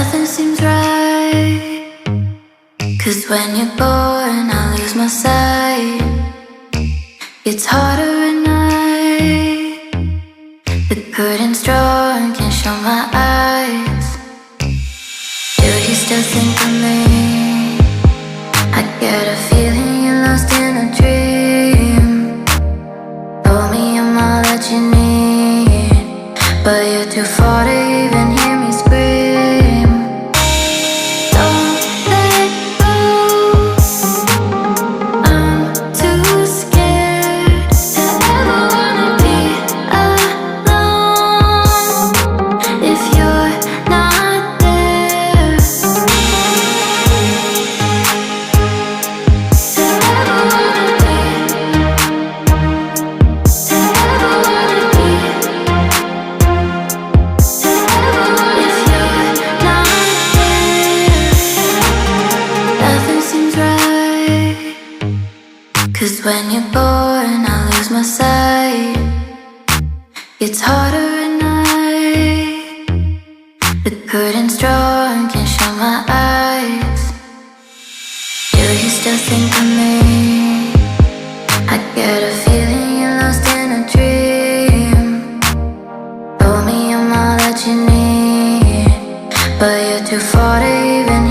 Nothing seems right, 'cause when you're gone I lose my sight. It's harder at night. The curtain's drawn, can't show my eyes. Do you still think of me? I get a feeling you're lost in a dream. Told me I'm all that you need, but you're too far to even hear me scream. Don't let go, I'm too scared to ever wanna be alone if you're not there. To ever wanna be, to ever wanna be, to ever if you're not there. Nothing seems right, 'cause when you're gone I lose my sight. It's harder at night. The curtain's drawn, can't show my eyes. Do you still think of me? I get a feeling you're lost in a dream. Told me I'm all that you need, but you're too far to even